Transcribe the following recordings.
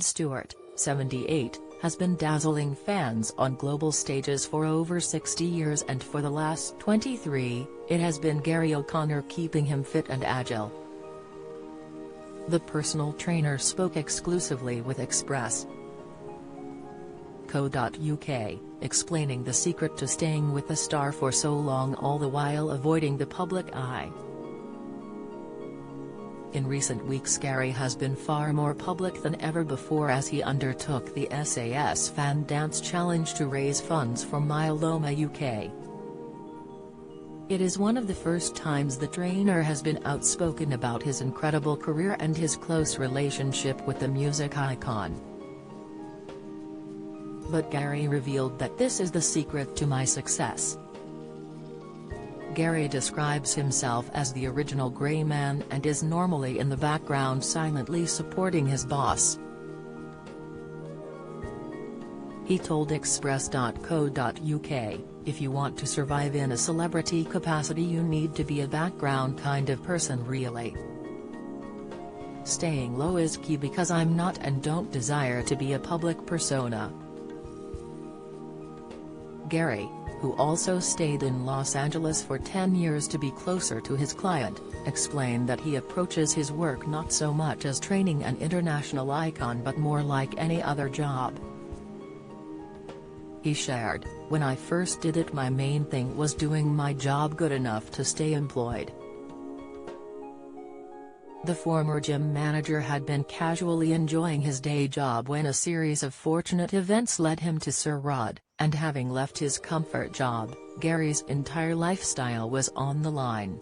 Stewart, 78, has been dazzling fans on global stages for over 60 years, and for the last 23, it has been Gary O'Connor keeping him fit and agile. The personal trainer spoke exclusively with Express.co.uk, explaining the secret to staying with the star for so long, all the while avoiding the public eye. In recent weeks, Gary has been far more public than ever before as he undertook the SAS Fan Dance Challenge to raise funds for Myeloma UK. It is one of the first times the trainer has been outspoken about his incredible career and his close relationship with the music icon. But Gary revealed that this is the secret to my success. Gary describes himself as the original grey man and is normally in the background silently supporting his boss. He told Express.co.uk, "If you want to survive in a celebrity capacity, you need to be a background kind of person, really. Staying low is key because I'm not and don't desire to be a public persona." Gary, who also stayed in Los Angeles for 10 years to be closer to his client, explained that he approaches his work not so much as training an international icon but more like any other job. He shared, "When I first did it, my main thing was doing my job good enough to stay employed." The former gym manager had been casually enjoying his day job when a series of fortunate events led him to Sir Rod, and having left his comfort job, Gary's entire lifestyle was on the line.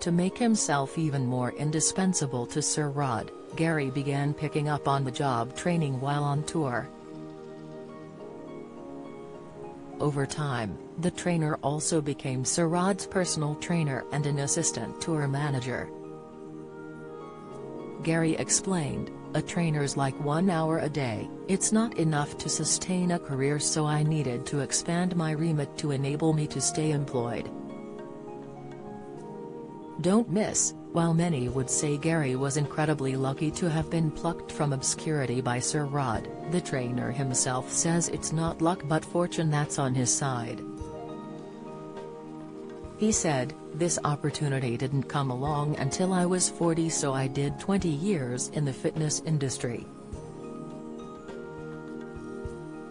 To make himself even more indispensable to Sir Rod, Gary began picking up on the job training while on tour. Over time, the trainer also became Sir Rod's personal trainer and an assistant tour manager. Gary explained, "A trainer's like 1 hour a day, it's not enough to sustain a career, so I needed to expand my remit to enable me to stay employed." Don't miss, while many would say Gary was incredibly lucky to have been plucked from obscurity by Sir Rod, the trainer himself says it's not luck but fortune that's on his side. He said, "This opportunity didn't come along until I was 40, so I did 20 years in the fitness industry.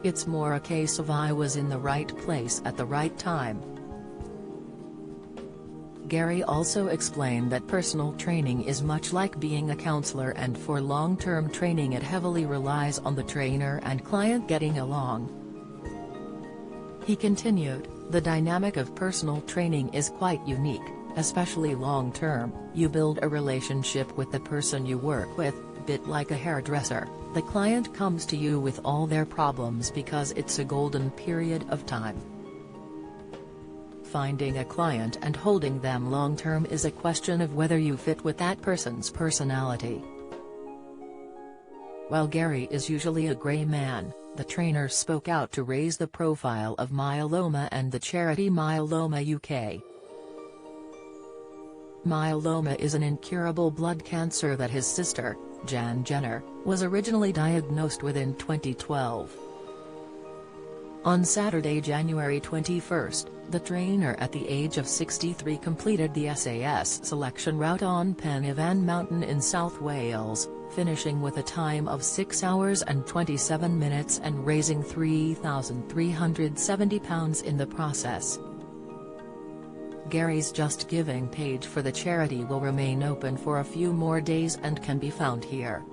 It's more a case of I was in the right place at the right time." Gary also explained that personal training is much like being a counselor, and for long-term training it heavily relies on the trainer and client getting along. He continued, "The dynamic of personal training is quite unique, especially long-term. You build a relationship with the person you work with, bit like a hairdresser. The client comes to you with all their problems because it's a golden period of time. Finding a client and holding them long-term is a question of whether you fit with that person's personality." While Gary is usually a grey man, the trainer spoke out to raise the profile of myeloma and the charity Myeloma UK. Myeloma is an incurable blood cancer that his sister, Jan Jenner, was originally diagnosed with in 2012. On Saturday, January 21, the trainer at the age of 63 completed the SAS selection route on Pen y Fan Mountain in South Wales, finishing with a time of 6 hours and 27 minutes and raising £3,370 in the process. Gary's Just Giving page for the charity will remain open for a few more days and can be found here.